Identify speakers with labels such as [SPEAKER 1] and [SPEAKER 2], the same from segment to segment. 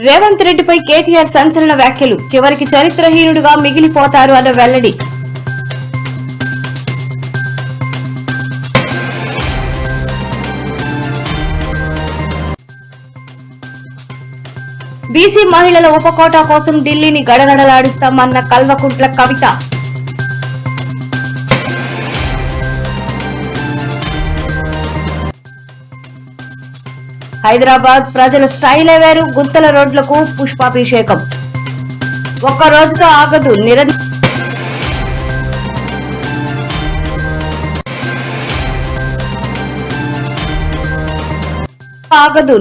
[SPEAKER 1] రేవంత్ రెడ్డిపై కేటీఆర్ సంచలన వ్యాఖ్యలు. చివరికి చరిత్రహీనుడిగా మిగిలిపోతారు అన్న వెల్లడి. బీసీ మహిళల ఉపకోటా కోసం ఢిల్లీని గడగడలాడిస్తామన్న కల్వకుంట్ల కవిత. హైదరాబాద్ ప్రజల స్టైలే వేరు. గుంతల రోడ్లకు పుష్పాభిషేకం. ఒక్క రోజుతో ఆగదు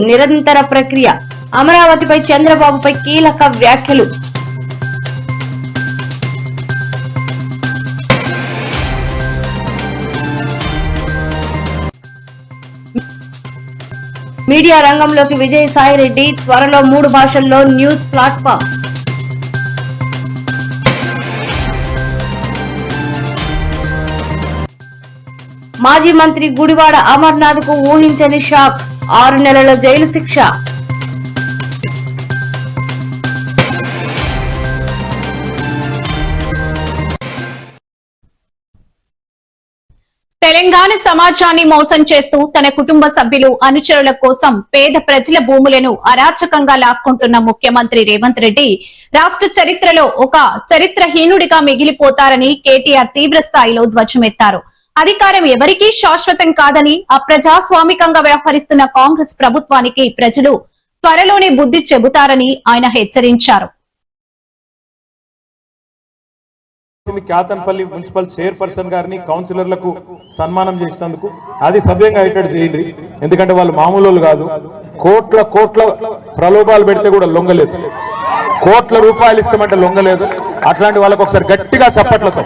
[SPEAKER 1] నిరంతర ప్రక్రియ. అమరావతిపై చంద్రబాబుపై కీలక వ్యాఖ్యలు. మీడియా రంగంలోకి విజయసాయిరెడ్డి. త్వరలో 3 భాషల్లో న్యూస్ ప్లాట్ఫామ్. మాజీ మంత్రి గుడివాడ అమర్నాథ్ కు ఊహించని షాక్. 6 నెలల జైలు శిక్ష.
[SPEAKER 2] తెలంగాణ సమాజాన్ని మోసం చేస్తూ తన కుటుంబ సభ్యులు అనుచరుల కోసం పేద ప్రజల భూములను అరాచకంగా లాక్కుంటున్న ముఖ్యమంత్రి రేవంత్ రెడ్డి రాష్ట్ర చరిత్రలో ఒక చరిత్రహీనుడిగా మిగిలిపోతారని కేటీఆర్ తీవ్ర స్థాయిలో ధ్వజమెత్తారు. అధికారం ఎవరికీ శాశ్వతం కాదని అప్రజాస్వామికంగా వ్యవహరిస్తున్న కాంగ్రెస్ ప్రభుత్వానికి ప్రజలు త్వరలోనే బుద్ధి చెబుతారని ఆయన హెచ్చరించారు.
[SPEAKER 3] క్యాతన్పల్లి మున్సిపల్ చైర్పర్సన్ గారిని కౌన్సిలర్లకు సన్మానం చేసినందుకు అది సభ్యంగా అయ్యేటట్టు చేయండి. ఎందుకంటే వాళ్ళు మామూలు కాదు. కోట్ల ప్రలోభాలు పెడితే కూడా లొంగలేదు. కోట్ల రూపాయలు ఇస్తామంటే లొంగలేదు. అట్లాంటి వాళ్ళకు ఒకసారి గట్టిగా చప్పట్లతో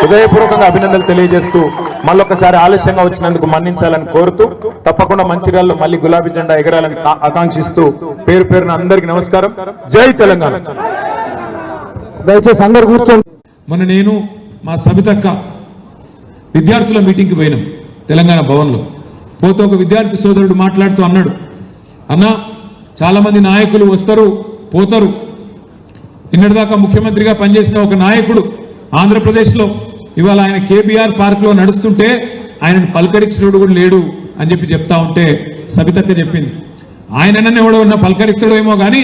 [SPEAKER 3] హృదయపూర్వకంగా అభినందనలు తెలియజేస్తూ మళ్ళొకసారి ఆలస్యంగా వచ్చినందుకు మన్నించాలని కోరుతూ తప్పకుండా మంచిర్యాలలో మళ్ళీ గులాబీ జెండా ఎగరాలని ఆకాంక్షిస్తూ పేరు పేరున అందరికీ నమస్కారం. జై తెలంగాణ. దయచేసి అందరు కూర్చోండి.
[SPEAKER 4] మొన్న నేను మా సబితక్క విద్యార్థుల మీటింగ్కి పోయినాం తెలంగాణ భవన్లో. పోతే ఒక విద్యార్థి సోదరుడు మాట్లాడుతూ అన్నాడు, అన్న చాలా మంది నాయకులు వస్తారు పోతారు. నిన్నటిదాకా ముఖ్యమంత్రిగా పనిచేసిన ఒక నాయకుడు ఆంధ్రప్రదేశ్లో ఇవాళ ఆయన కేబీఆర్ పార్క్ లో నడుస్తుంటే ఆయనను పలకరించినోడు కూడా లేడు అని చెప్తా ఉంటే సబితక్క చెప్పింది, ఆయననే ఎవడో పలకరిస్తాడో ఏమో గానీ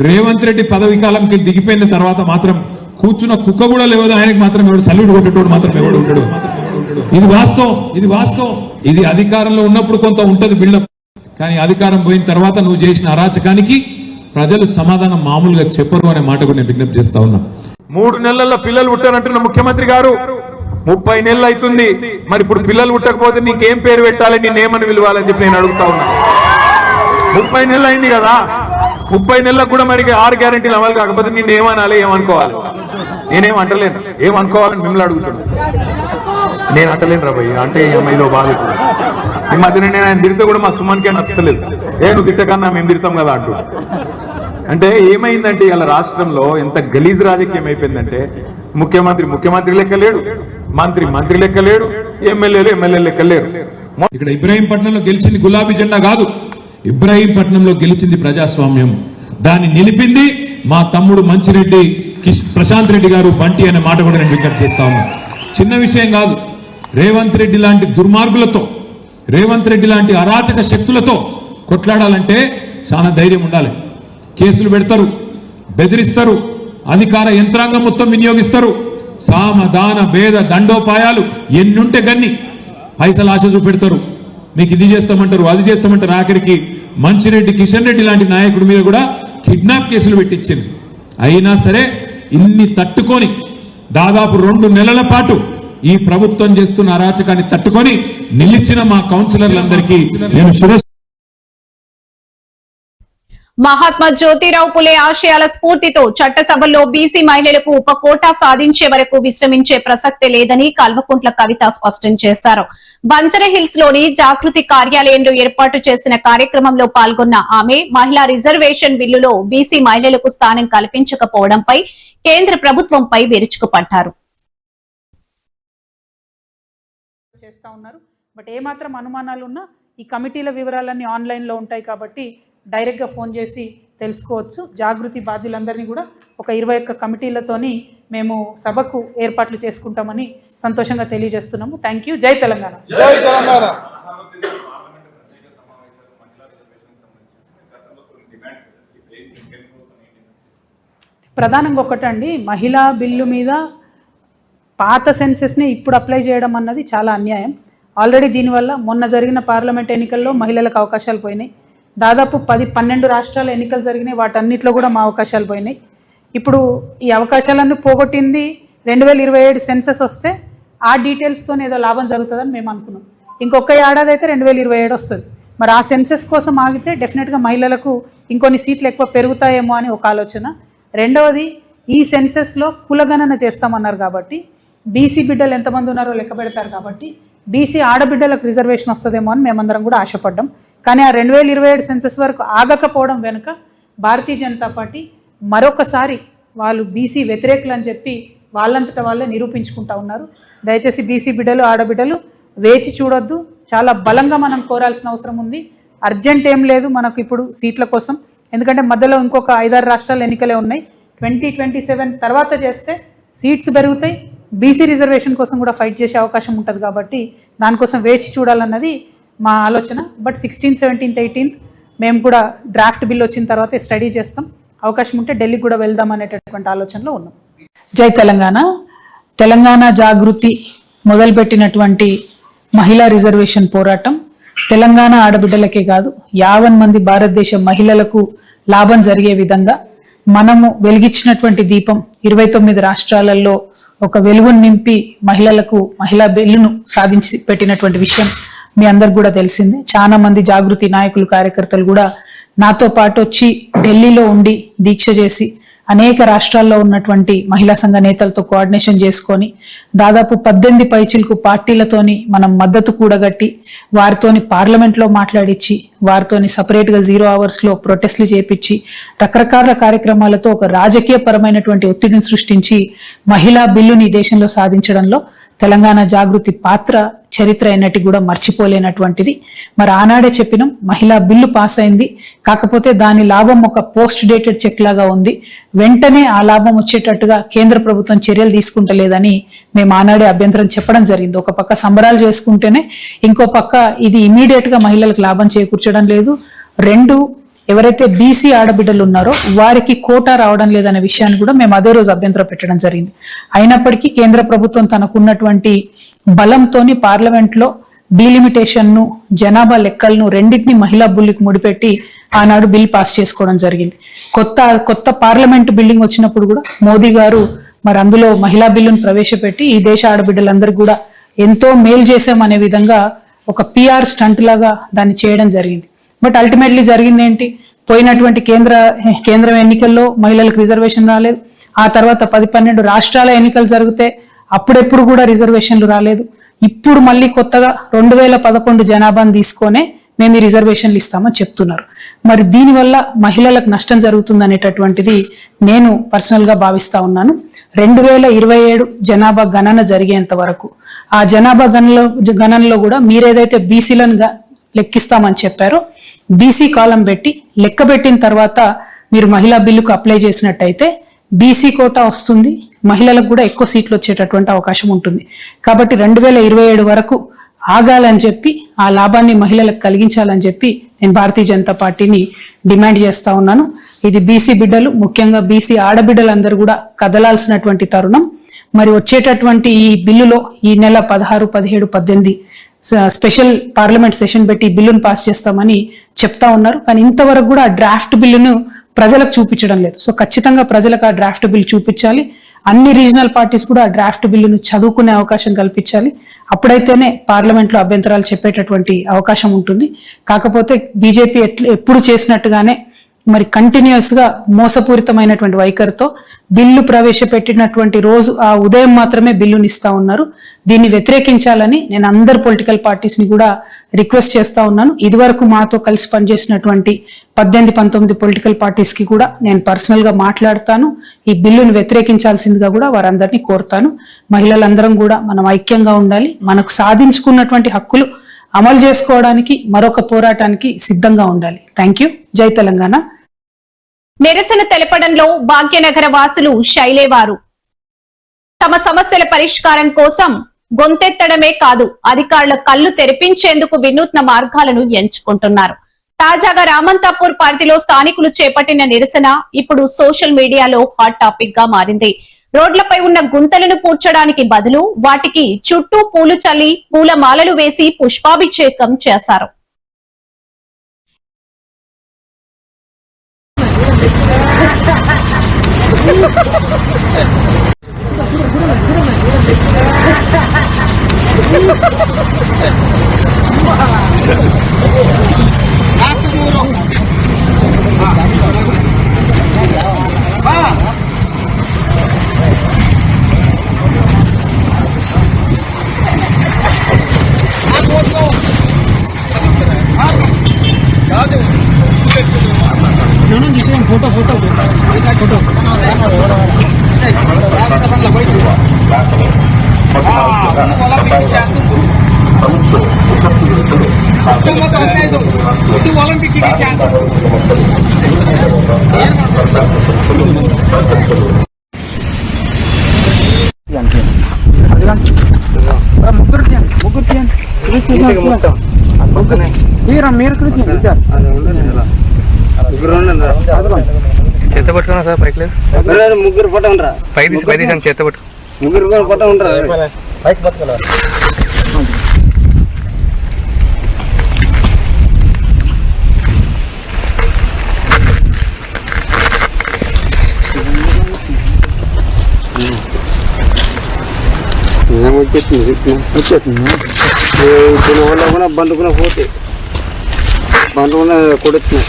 [SPEAKER 4] రేవంత్ రెడ్డి పదవి కాలంకి దిగిపోయిన తర్వాత మాత్రం కూర్చున్న కుక్క కూడా లేవదు. ఆయనకు మాత్రం ఎవడు సల్యూట్ కొట్టేటోడు మాత్రం ఎవడు ఉంటాడు. ఇది వాస్తవం. ఇది అధికారంలో ఉన్నప్పుడు కొంత ఉంటది బిల్డప్. కానీ అధికారం పోయిన తర్వాత నువ్వు చేసిన అరాచకానికి ప్రజలు సమాధానం మామూలుగా చెప్పరు అనే మాట కూడా నేను విజ్ఞప్తి చేస్తా ఉన్నా.
[SPEAKER 3] 3 నెలల్లో పిల్లలు పుట్టారంటున్న ముఖ్యమంత్రి గారు 30 నెలలు అవుతుంది. మరి ఇప్పుడు పిల్లలు పుట్టకపోతే నీకేం పేరు పెట్టాలి, నేనేమని పిలవాలని చెప్పి నేను అడుగుతా ఉన్నా. 30 నెలలు అయింది కదా. 30 నెలలకు కూడా మరి 6 గ్యారెంటీలు అమలు కాకపోతే నిన్ను ఏమనాలి, ఏమనుకోవాలి? నేనేం అంటలేను. ఏమనుకోవాలని మిమ్మల్ని అడుగుతున్నాను. నేను అంటలేను రా భయ్య, అంటే ఏమైదో బాధ. ఈ మధ్యన నేను ఆయన తిరిగితే కూడా మా సుమన్కే నచ్చలేదు. నువ్వు తిట్టకన్నా మేము తిడతాం కదా అంటూ. అంటే ఏమైందంటే ఇలా రాష్ట్రంలో ఎంత గలీజ్ రాజకీయం అయిపోయిందంటే ముఖ్యమంత్రి లెక్క లేడు, మంత్రి లెక్క లేడు, ఎమ్మెల్యేలు లెక్క లేరు.
[SPEAKER 4] ఇక్కడ ఇబ్రాహీంపట్నంలో గెలిచింది గులాబీ జెండా కాదు, ఇబ్రాహీంపట్నంలో గెలిచింది ప్రజాస్వామ్యం. దాన్ని నిలిపింది మా తమ్ముడు మంచిరెడ్డి ప్రశాంత్ రెడ్డి గారు బంటి అనే మాట కూడా నేను విజ్ఞప్తి చేస్తా ఉన్నా. చిన్న విషయం కాదు. రేవంత్ రెడ్డి లాంటి దుర్మార్గులతో, రేవంత్ రెడ్డి లాంటి అరాచక శక్తులతో కొట్లాడాలంటే చాలా ధైర్యం ఉండాలి. కేసులు పెడతారు, బెదిరిస్తారు, అధికార యంత్రాంగం మొత్తం వినియోగిస్తారు. సామ దాన భేద దండోపాయాలు ఎన్నుంటే గన్ని పైసలు ఆశ చూపెడతారు. మీకు ఇది చేస్తామంటారు, అది చేస్తామంటారు. ఆఖరికి మంచిరెడ్డి కిషన్ రెడ్డి లాంటి నాయకుడి మీద కూడా కిడ్నాప్ కేసులు పెట్టించింది. అయినా సరే ఇన్ని తట్టుకొని దాదాపు 2 నెలల పాటు ఈ ప్రభుత్వం చేస్తున్న అరాచకాన్ని తట్టుకొని నిలిచిన మా కౌన్సిలర్లందరికీ నేను శిరస్సు.
[SPEAKER 2] మహాత్మా జ్యోతిరావు పులే ఆశయాల స్ఫూర్తితో చట్టసభల్లో బీసీ మహిళలకు ఉప కోటా సాధించే వరకు విశ్రమించే ప్రసక్తే లేదని కల్వకుంట్ల కవిత స్పష్టం చేశారు. బంజరహిల్స్ లోని జాగృతి కార్యాలయంలో ఏర్పాటు చేసిన కార్యక్రమంలో పాల్గొన్న ఆమె మహిళా రిజర్వేషన్ బిల్లులో బీసీ మహిళలకు స్థానం కల్పించకపోవడంపై కేంద్ర ప్రభుత్వంపై విరుచుకుపడ్డారు.
[SPEAKER 5] బట్ ఏమాత్రం అనుమానాలు ఉన్నా ఈ కమిటీల వివరాలన్నీ ఆన్లైన్లో ఉంటాయి కాబట్టి డైరెక్ట్గా ఫోన్ చేసి తెలుసుకోవచ్చు. జాగృతి బాధ్యులందరినీ కూడా ఒక 21 కమిటీలతోని మేము సభకు ఏర్పాట్లు చేసుకుంటామని సంతోషంగా తెలియజేస్తున్నాము. Thank you. జై తెలంగాణ.
[SPEAKER 6] జై తెలంగాణ.
[SPEAKER 5] ప్రధానంగా ఒకటండి, మహిళా బిల్లు మీద పాత సెన్సెస్ని ఇప్పుడు అప్లై చేయడం అన్నది చాలా అన్యాయం. ఆల్రెడీ దీనివల్ల మొన్న జరిగిన పార్లమెంట్ ఎన్నికల్లో మహిళలకు అవకాశాలు పోయినాయి. దాదాపు 10-12 రాష్ట్రాల ఎన్నికలు జరిగినాయి, వాటన్నిటిలో కూడా మా అవకాశాలు పోయినాయి. ఇప్పుడు ఈ అవకాశాలన్నీ పోగొట్టింది 2027 సెన్సెస్ వస్తే ఆ డీటెయిల్స్తో ఏదో లాభం జరుగుతుందని మేము అనుకున్నాం. ఇంకొక ఏడాది అయితే 2027 వస్తుంది. మరి ఆ సెన్సెస్ కోసం ఆగితే డెఫినెట్గా మహిళలకు ఇంకొన్ని సీట్లు ఎక్కువ పెరుగుతాయేమో అని ఒక ఆలోచన. రెండవది, ఈ సెన్సెస్లో కులగణన చేస్తామన్నారు కాబట్టి బీసీ బిడ్డలు ఎంతమంది ఉన్నారో లెక్క పెడతారు కాబట్టి బీసీ ఆడబిడ్డలకు రిజర్వేషన్ వస్తుందేమో అని మేమందరం కూడా ఆశపడ్డాం. కానీ ఆ 2027 సెన్సెస్ వరకు ఆగకపోవడం వెనుక భారతీయ జనతా పార్టీ మరొకసారి వాళ్ళు బీసీ వ్యతిరేకులు అని చెప్పి వాళ్ళంతటా వాళ్ళే నిరూపించుకుంటా ఉన్నారు. దయచేసి బీసీ బిడ్డలు ఆడబిడ్డలు వేచి చూడొద్దు. చాలా బలంగా మనం కోరాల్సిన అవసరం ఉంది. అర్జెంట్ ఏం లేదు మనకు ఇప్పుడు సీట్ల కోసం, ఎందుకంటే మధ్యలో ఇంకొక 5-6 రాష్ట్రాల ఎన్నికలే ఉన్నాయి. 2027 తర్వాత చేస్తే సీట్స్ పెరుగుతాయి, బీసీ రిజర్వేషన్ కోసం కూడా ఫైట్ చేసే అవకాశం ఉంటుంది. కాబట్టి దానికోసం వేచి చూడాలన్నది మా ఆలోచన. బట్ 16, 17, 18 మేము కూడా డ్రాఫ్ట్ బిల్ వచ్చిన తర్వాత స్టడీ చేస్తాం. అవకాశం ఉంటే ఢిల్లీకి కూడా వెళ్దాం అనేటటువంటి ఆలోచనలో ఉన్నాం. జై తెలంగాణ. తెలంగాణ జాగృతి మొదలుపెట్టినటువంటి మహిళా రిజర్వేషన్ పోరాటం తెలంగాణ ఆడబిడ్డలకే కాదు 50 మంది భారతదేశ మహిళలకు లాభం జరిగే విధంగా మనము వెలిగించినటువంటి దీపం 29 రాష్ట్రాలలో ఒక వెలుగును నింపి మహిళా బిల్లును సాధించి పెట్టినటువంటి విషయం మీ అందరికి కూడా తెలిసిందే. చాలా మంది జాగృతి నాయకులు కార్యకర్తలు కూడా నాతో పాటు వచ్చి ఢిల్లీలో ఉండి దీక్ష చేసి అనేక రాష్ట్రాల్లో ఉన్నటువంటి మహిళా సంఘ నేతలతో కోఆర్డినేషన్ చేసుకొని దాదాపు 18 పైచిలకు పార్టీలతోని మనం మద్దతు కూడగట్టి వారితోని పార్లమెంట్లో మాట్లాడించి వారితోని సపరేట్గా 0 అవర్స్లో ప్రొటెస్ట్లు చేపించి రకరకాల కార్యక్రమాలతో ఒక రాజకీయ పరమైనటువంటి ఒత్తిడిని సృష్టించి మహిళా బిల్లుని దేశంలో సాధించడంలో తెలంగాణ జాగృతి పాత్ర చరిత్ర అయినట్టు కూడా మర్చిపోలేనటువంటిది. మరి ఆనాడే చెప్పినాం, మహిళా బిల్లు పాస్ అయింది, కాకపోతే దాని లాభం ఒక పోస్ట్ డేటెడ్ చెక్ లాగా ఉంది. వెంటనే ఆ లాభం వచ్చేటట్టుగా కేంద్ర ప్రభుత్వం చర్యలు తీసుకుంటలేదని మేము ఆనాడే అభ్యంతరం చెప్పడం జరిగింది. ఒక పక్క సంబరాలు చేసుకుంటేనే ఇంకో పక్క ఇది ఇమీడియట్ గా మహిళలకు లాభం చేకూర్చడం లేదు. రెండు, ఎవరైతే బీసీ ఆడబిడ్డలు ఉన్నారో వారికి కోటా రావడం లేదనే విషయాన్ని కూడా మేము అదే రోజు అభ్యంతరం పెట్టడం జరిగింది. అయినప్పటికీ కేంద్ర ప్రభుత్వం తనకున్నటువంటి బలంతోని పార్లమెంట్ లో డీలిమిటేషన్ ను జనాభా లెక్కలను రెండింటిని మహిళా బిల్లుకి ముడిపెట్టి ఆనాడు బిల్ పాస్ చేసుకోవడం జరిగింది. కొత్త పార్లమెంట్ బిల్డింగ్ వచ్చినప్పుడు కూడా మోదీ గారు మరి అందులో మహిళా బిల్లును ప్రవేశపెట్టి ఈ దేశ ఆడబిడ్డలందరికీ కూడా ఎంతో మేలు చేశామనే విధంగా ఒక PR స్టంట్ లాగా దాన్ని చేయడం జరిగింది. బట్ అల్టిమేట్లీ జరిగింది ఏంటి? పోయినటువంటి కేంద్రం ఎన్నికల్లో మహిళలకు రిజర్వేషన్ రాలేదు. ఆ తర్వాత 10-12 రాష్ట్రాల ఎన్నికలు జరిగితే అప్పుడెప్పుడు కూడా రిజర్వేషన్లు రాలేదు. ఇప్పుడు మళ్ళీ కొత్తగా 2011 జనాభాను తీసుకొనే మేము ఈ రిజర్వేషన్లు ఇస్తామని చెప్తున్నారు. మరి దీనివల్ల మహిళలకు నష్టం జరుగుతుంది అనేటటువంటిది నేను పర్సనల్ గా భావిస్తా ఉన్నాను. 2027 జనాభా గణన జరిగేంత వరకు ఆ జనాభా గణనలో కూడా మీరేదైతే బీసీలను లెక్కిస్తామని చెప్పారో బీసీ కాలం పెట్టి లెక్క పెట్టిన తర్వాత మీరు మహిళా బిల్లుకు అప్లై చేసినట్టయితే బీసీ కోటా వస్తుంది, మహిళలకు కూడా ఎక్కువ సీట్లు వచ్చేటటువంటి అవకాశం ఉంటుంది. కాబట్టి 2027 వరకు ఆగాలని చెప్పి ఆ లాభాన్ని మహిళలకు కలిగించాలని చెప్పి నేను భారతీయ జనతా పార్టీని డిమాండ్ చేస్తా ఉన్నాను. ఇది బీసీ బిడ్డలు, ముఖ్యంగా బీసీ ఆడబిడ్డలందరూ కూడా కదలాల్సినటువంటి తరుణం. మరి వచ్చేటటువంటి ఈ బిల్లులో ఈ నెల 16, 17, 18 స్పెషల్ పార్లమెంట్ సెషన్ పెట్టి బిల్లును పాస్ చేస్తామని చెప్తా ఉన్నారు. కానీ ఇంతవరకు కూడా ఆ డ్రాఫ్ట్ బిల్లును ప్రజలకు చూపించడం లేదు. సో ఖచ్చితంగా ప్రజలకు ఆ డ్రాఫ్ట్ బిల్ చూపించాలి. అన్ని రీజనల్ పార్టీస్ కూడా ఆ డ్రాఫ్ట్ బిల్లును చదువుకునే అవకాశం కల్పించాలి. అప్పుడైతేనే పార్లమెంట్లో అభ్యంతరాలు చెప్పేటటువంటి అవకాశం ఉంటుంది. కాకపోతే బీజేపీ ఎప్పుడు చేసినట్టుగానే మరి కంటిన్యూస్ గా మోసపూరితమైనటువంటి వైఖరితో బిల్లు ప్రవేశపెట్టినటువంటి రోజు ఆ ఉదయం మాత్రమే బిల్లుని ఇస్తా ఉన్నారు. దీన్ని వ్యతిరేకించాలని నేను అందరు పొలిటికల్ పార్టీస్ ని కూడా రిక్వెస్ట్ చేస్తా ఉన్నాను. ఇదివరకు మాతో కలిసి పనిచేసినటువంటి 18-19 పొలిటికల్ పార్టీస్ కి కూడా నేను పర్సనల్ గా మాట్లాడతాను. ఈ బిల్లును వ్యతిరేకించాల్సిందిగా కూడా వారందరినీ కోరుతాను. మహిళలందరం కూడా మనం ఐక్యంగా ఉండాలి. మనకు సాధించుకున్నటువంటి హక్కులు అమలు చేసుకోవడానికి మరొక పోరాటానికి సిద్ధంగా ఉండాలి. Thank you. జై తెలంగాణ.
[SPEAKER 2] నిరసన తెలపడంలో భాగ్యనగర వాసులు శైలేవారు తమ సమస్యల పరిష్కారం కోసం గొంతెత్తడమే కాదు, అధికారుల కళ్లు తెరిపించేందుకు వినూత్న మార్గాలను ఎంచుకుంటున్నారు. తాజాగా రామంతాపూర్ పరిధిలో స్థానికులు చేపట్టిన నిరసన ఇప్పుడు సోషల్ మీడియాలో హాట్ టాపిక్ గా మారింది. రోడ్లపై ఉన్న గుంతలను పూడ్చడానికి బదులు వాటికి చుట్టూ పూలు చల్లి పూల మాలలు వేసి పుష్పాభిషేకం చేశారు.
[SPEAKER 6] చేత పట్టుకున్నా సార్ పైకి లేదు ముగ్గురు ఫోటో ఉండరా పైకి చేత పట్టు ముగ్గురు ఫోటో ఉండరా పైకి పట్టుకోలే వచ్చేస్తుంది బండుకున్న పోతే బండుకున్న కొడుతున్నాయి.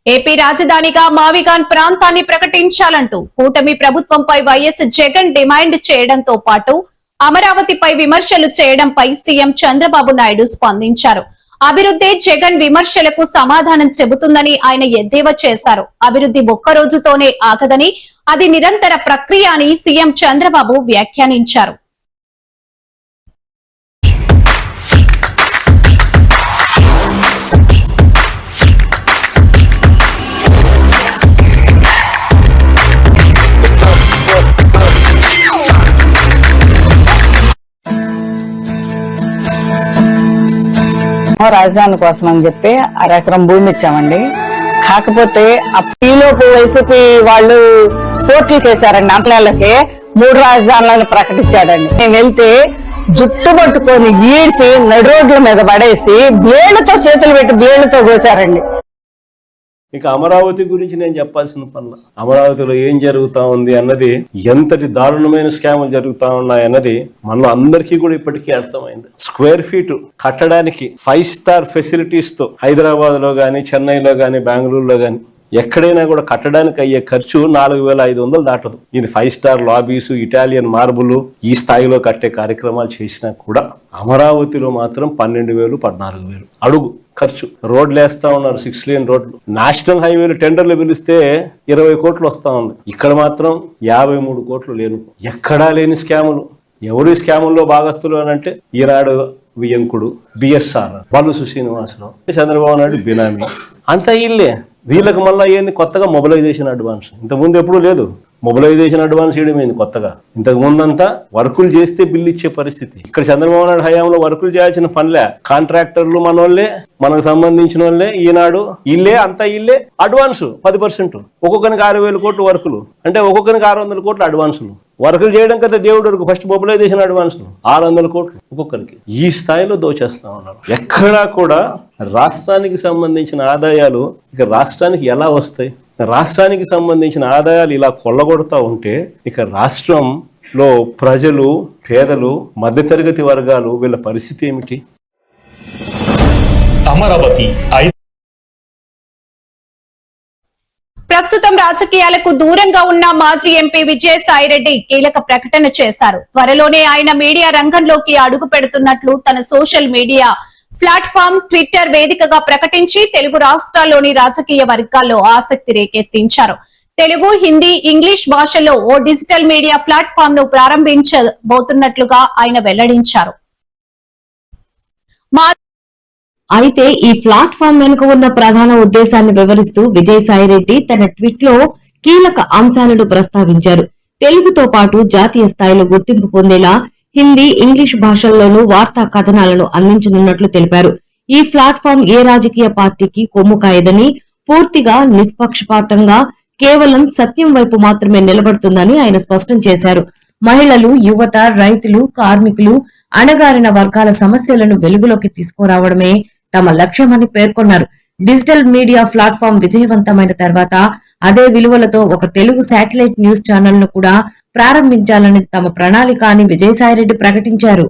[SPEAKER 2] ఏపీ రాజధానిగా మావిగాన్ ప్రాంతాన్ని ప్రకటించాలంటూ కూటమి ప్రభుత్వంపై వైఎస్ జగన్ డిమాండ్ చేయడంతో పాటు అమరావతిపై విమర్శలు చేయడంపై సీఎం చంద్రబాబు నాయుడు స్పందించారు. అభివృద్ధి జగన్ విమర్శలకు సమాధానం చెబుతుందని ఆయన ఎద్దేవా చేశారు. అభివృద్ధి ఒక్క రోజుతోనే ఆగదని, అది నిరంతర ప్రక్రియ అని సీఎం చంద్రబాబు వ్యాఖ్యానించారు.
[SPEAKER 7] రాజధాని కోసం అని చెప్పి 1/2 ఎకరం భూమి ఇచ్చామండి. కాకపోతే ఈలోపు వైసీపీ వాళ్ళు కోర్టులకు వేశారండి. అంతలకి 3 రాజధానులను ప్రకటించాడండి. నేను వెళ్తే జుట్టు పట్టుకొని ఈడ్చి నడి రోడ్ల మీద పడేసి బ్లేడ్లతో చేతులు పెట్టి బ్లేడ్లతో కోసారండి.
[SPEAKER 8] ఇక అమరావతి గురించి నేను చెప్పాల్సిన పనులు, అమరావతిలో ఏం జరుగుతా ఉంది అన్నది, ఎంతటి దారుణమైన స్కాములు జరుగుతా ఉన్నాయి అన్నది మన అందరికీ కూడా ఇప్పటికీ అర్థమైంది. స్క్వేర్ ఫీట్ కట్టడానికి 5 స్టార్ ఫెసిలిటీస్ తో హైదరాబాద్ లో గానీ, చెన్నైలో గానీ, బెంగళూరులో గానీ ఎక్కడైనా కూడా కట్టడానికి అయ్యే ఖర్చు 4,500 దాటదు. ఇది 5 స్టార్ లాబీస్, ఇటాలియన్ మార్బుల్ ఈ స్థాయిలో కట్టే కార్యక్రమాలు చేసినా కూడా అమరావతిలో మాత్రం 12,000, 14,000 అడుగు ఖర్చు. రోడ్లు వేస్తా ఉన్నారు, 6 లేన్ రోడ్లు. నేషనల్ హైవేలు టెండర్లు పిలిస్తే 20 కోట్లు వస్తా ఉన్నాయి. ఇక్కడ మాత్రం 53 కోట్లు లేను. ఎక్కడా లేని స్కాములు. ఎవరు స్కాముల్లో భాగస్తులు అని అంటే ఈనాడు వియంకుడు, బిఎస్ఆర్, బల్లుసు శ్రీనివాసరావు, చంద్రబాబు నాయుడు బినామీ, అంతా ఇల్లే. వీళ్ళకి మళ్ళీ ఏంది కొత్తగా మొబిలైజేషన్ అడ్వాన్స్. ఇంతకుముందు ఎప్పుడూ లేదు. మొబిలైజేషన్ అడ్వాన్స్ చేయడమైంది కొత్తగా. ఇంతకు ముందంతా వర్కులు చేస్తే బిల్లు ఇచ్చే పరిస్థితి. ఇక్కడ చంద్రబాబు నాయుడు హయాంలో వర్కులు చేయాల్సిన పనిలే. కాంట్రాక్టర్లు మనోళ్లే, మనకు సంబంధించిన వాళ్ళే. ఈనాడు ఇల్లే, అంతా ఇల్లే. అడ్వాన్స్ 10%. ఒక్కొక్కరికి 6,000 కోట్లు వర్కులు అంటే ఒక్కొక్కరికి 600 కోట్లు అడ్వాన్సులు. వర్కులు చేయడం కదా దేవుడు వరకు. ఫస్ట్ మొబిలైజేషన్ అడ్వాన్సులు 600 కోట్లు ఒక్కొక్కరికి. ఈ స్థాయిలో దోచేస్తా ఉన్నారు. ఎక్కడా కూడా రాష్ట్రానికి సంబంధించిన ఆదాయాలు ఇక రాష్ట్రానికి ఎలా వస్తాయి? రాష్ట్రానికి సంబంధించిన ఆదాయాలు ఇలా కొల్లగొడతా ఉంటే ఇక రాష్ట్రంలో ప్రజలు, పేదలు, మధ్యతరగతి వర్గాలు వీళ్ళ పరిస్థితి ఏమిటి?
[SPEAKER 9] అమరావతి
[SPEAKER 2] ప్రస్తుతం రాజకీయాలకు దూరంగా ఉన్న మాజీ ఎంపీ విజయసాయిరెడ్డి కీలక ప్రకటన చేశారు. త్వరలోనే ఆయన మీడియా రంగంలోకి అడుగు పెడుతున్నట్లు తన సోషల్ మీడియా ప్లాట్ఫామ్ ట్విట్టర్ వేదికగా ప్రకటించి తెలుగు రాష్ట్రాల్లోని రాజకీయ వర్గాల్లో ఆసక్తి రేకెత్తించారు. తెలుగు, హిందీ, ఇంగ్లీష్ భాషల్లో ఓ డిజిటల్ మీడియా ప్లాట్ఫామ్ ను ప్రారంభించబోతున్నట్లుగా ఆయన వెల్లడించారు.
[SPEAKER 1] అయితే ఈ ప్లాట్ఫామ్ వెనుక ఉన్న ప్రధాన ఉద్దేశాన్ని వివరిస్తూ విజయసాయిరెడ్డి తన ట్వీట్ లో కీలక అంశాలను ప్రస్తావించారు. తెలుగుతో పాటు జాతీయ స్థాయిలో గుర్తింపు పొందేలా హిందీ, ఇంగ్లీష్ భాషల్లోనూ వార్తా కథనాలను అందించనున్నట్లు తెలిపారు. ఈ ప్లాట్ఫామ్ ఏ రాజకీయ పార్టీకి కొమ్ము కాయదని, పూర్తిగా నిష్పక్షపాతంగా కేవలం సత్యం వైపు మాత్రమే నిలబడుతుందని ఆయన స్పష్టం చేశారు. మహిళలు, యువత, రైతులు, కార్మికులు, అణగారిన వర్గాల సమస్యలను వెలుగులోకి తీసుకురావడమే తమ లక్ష్యమని పేర్కొన్నారు. డిజిటల్ మీడియా ప్లాట్ఫామ్ విజయవంతమైన తర్వాత అదే విలువలతో ఒక తెలుగు శాటిలైట్ న్యూస్ ఛానల్ ను కూడా ప్రారంభించాలని తమ ప్రణాళిక అని విజయసాయిరెడ్డి ప్రకటించారు.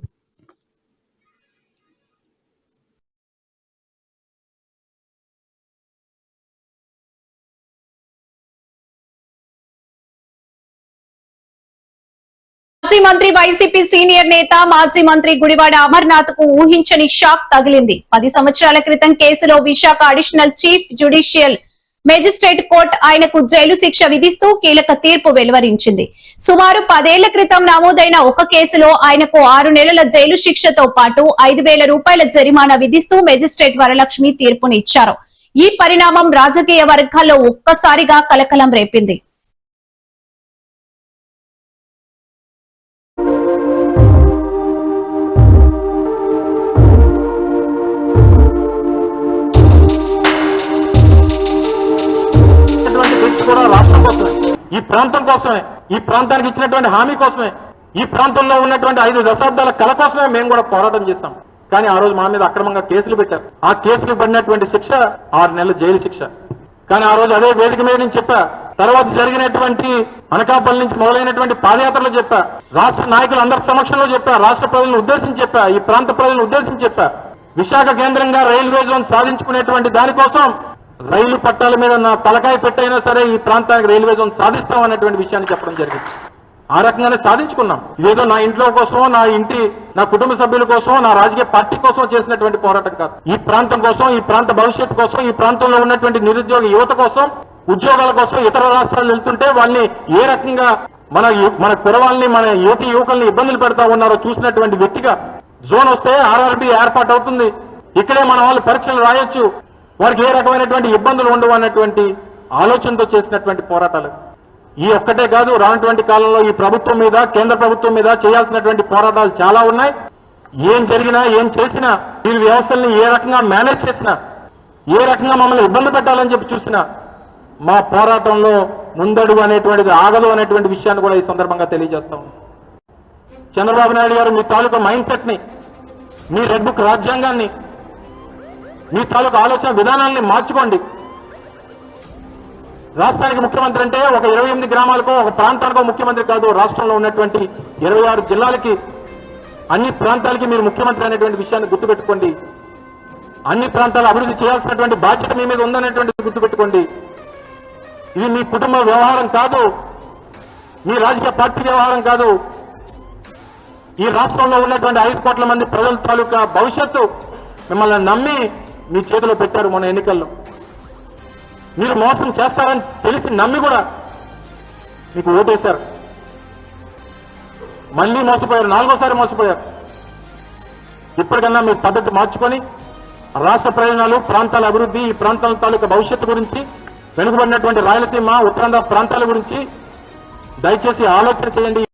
[SPEAKER 2] మాజీ మంత్రి వైసీపీ సీనియర్ నేత మాజీ మంత్రి గుడివాడ అమర్నాథ్ కు ఊహించని షాక్ తగిలింది. 10 సంవత్సరాల క్రితం కేసులో Visakha additional chief judicial magistrate court ఆయనకు జైలు శిక్ష విధిస్తూ కీలక తీర్పు వెలువరించింది. సుమారు 10 ఏళ్ల క్రితం నమోదైన ఒక కేసులో ఆయనకు 6 నెలల జైలు శిక్షతో పాటు 5,000 రూపాయల జరిమానా విధిస్తూ మేజిస్ట్రేట్ వరలక్ష్మి తీర్పునిచ్చారు. ఈ పరిణామం రాజకీయ వర్గాల్లో ఒక్కసారిగా కలకలం రేపింది.
[SPEAKER 3] కూడా రాష్ట్రం కోసమే, ఈ ప్రాంతం కోసమే, ఈ ప్రాంతానికి ఇచ్చినటువంటి హామీ కోసమే, ఈ ప్రాంతంలో ఉన్నటువంటి 5 దశాబ్దాల కళ కోసమే మేము కూడా పోరాటం చేశాం. కానీ ఆ రోజు మా మీద అక్రమంగా కేసులు పెట్టారు. ఆ కేసులు పడినటువంటి శిక్ష 6 నెలల జైలు శిక్ష. కానీ ఆ రోజు అదే వేదిక మీద నుంచి చెప్పా, తర్వాత జరిగినటువంటి అనకాపల్లి నుంచి మొదలైనటువంటి పాదయాత్రలో చెప్పా, రాష్ట్ర నాయకులందరి సమక్షంలో చెప్పా, రాష్ట్ర ప్రజలను ఉద్దేశించి చెప్పా, ఈ ప్రాంత ప్రజలను ఉద్దేశించి చెప్పా, విశాఖ కేంద్రంగా రైల్వే జోన్ సాధించుకునేటువంటి దానికోసం రైలు పట్టాల మీద నా తలకాయ పెట్టైనా సరే ఈ ప్రాంతానికి రైల్వే జోన్ సాధిస్తాం అన్నటువంటి విషయాన్ని చెప్పడం జరిగింది. ఆ రకంగానే సాధించుకున్నాం. ఇదేదో నా ఇంట్లో కోసమో, నా కుటుంబ సభ్యుల కోసం, నా రాజకీయ పార్టీ కోసం చేసినటువంటి పోరాటం కాదు. ఈ ప్రాంతం కోసం, ఈ ప్రాంత భవిష్యత్తు కోసం, ఈ ప్రాంతంలో ఉన్నటువంటి నిరుద్యోగ యువత కోసం, ఉద్యోగాల కోసం ఇతర రాష్ట్రాలు వెళ్తుంటే వాళ్ళని ఏ రకంగా మన కురవాళ్ళని, మన యువకుల్ని ఇబ్బందులు పెడతా ఉన్నారో చూసినటువంటి వ్యక్తిగా, జోన్ వస్తే ఆర్ఆర్బి ఏర్పాటు అవుతుంది, ఇక్కడే మన వాళ్ళు పరీక్షలు రాయొచ్చు, వారికి ఏ రకమైనటువంటి ఇబ్బందులు ఉండవు అన్నటువంటి ఆలోచనతో చేసినటువంటి పోరాటాలు. ఈ ఒక్కటే కాదు, రానటువంటి కాలంలో ఈ ప్రభుత్వం మీద, కేంద్ర ప్రభుత్వం మీద చేయాల్సినటువంటి పోరాటాలు చాలా ఉన్నాయి. ఏం జరిగినా, ఏం చేసినా, ఈ వ్యవస్థల్ని ఏ రకంగా మేనేజ్ చేసినా, ఏ రకంగా మమ్మల్ని ఇబ్బంది పెట్టాలని చెప్పి చూసినా, మా పోరాటంలో ముందడుగు అనేటువంటిది ఆగదు అనేటువంటి విషయాన్ని కూడా ఈ సందర్భంగా తెలియజేస్తాం. చంద్రబాబు నాయుడు గారు మీ తాలూకా మైండ్ సెట్ ని, మీ రెడ్ బుక్ రాజ్యాంగాన్ని, మీ తాలూకా ఆలోచన విధానాన్ని మార్చుకోండి. రాష్ట్రానికి ముఖ్యమంత్రి అంటే ఒక 28 గ్రామాలకో, ఒక ప్రాంతానికో ముఖ్యమంత్రి కాదు. రాష్ట్రంలో ఉన్నటువంటి 26 జిల్లాలకి, అన్ని ప్రాంతాలకి మీరు ముఖ్యమంత్రి అనేటువంటి విషయాన్ని గుర్తుపెట్టుకోండి. అన్ని ప్రాంతాలు అభివృద్ధి చేయాల్సినటువంటి బాధ్యత మీ మీద ఉందనేటువంటి గుర్తుపెట్టుకోండి. ఇది మీ కుటుంబ వ్యవహారం కాదు, మీ రాజకీయ పార్టీ వ్యవహారం కాదు. ఈ రాష్ట్రంలో ఉన్నటువంటి 5 కోట్ల మంది ప్రజల తాలూకా భవిష్యత్తు మిమ్మల్ని నమ్మి మీ చేతిలో పెట్టారు. మొన్న ఎన్నికల్లో మీరు మోసం చేస్తారని తెలిసి నమ్మి కూడా మీకు ఓటేశారు. మళ్ళీ మోసపోయారు, 4వ మోసపోయారు. ఇప్పటికన్నా మీరు పద్ధతి మార్చుకొని రాష్ట్ర ప్రయోజనాలు, ప్రాంతాల అభివృద్ధి, ఈ ప్రాంతాల తాలూకా భవిష్యత్తు గురించి, వెనుకబడినటువంటి రాయలసీమ, ఉత్తరాంధ్ర ప్రాంతాల గురించి దయచేసి ఆలోచన చేయండి.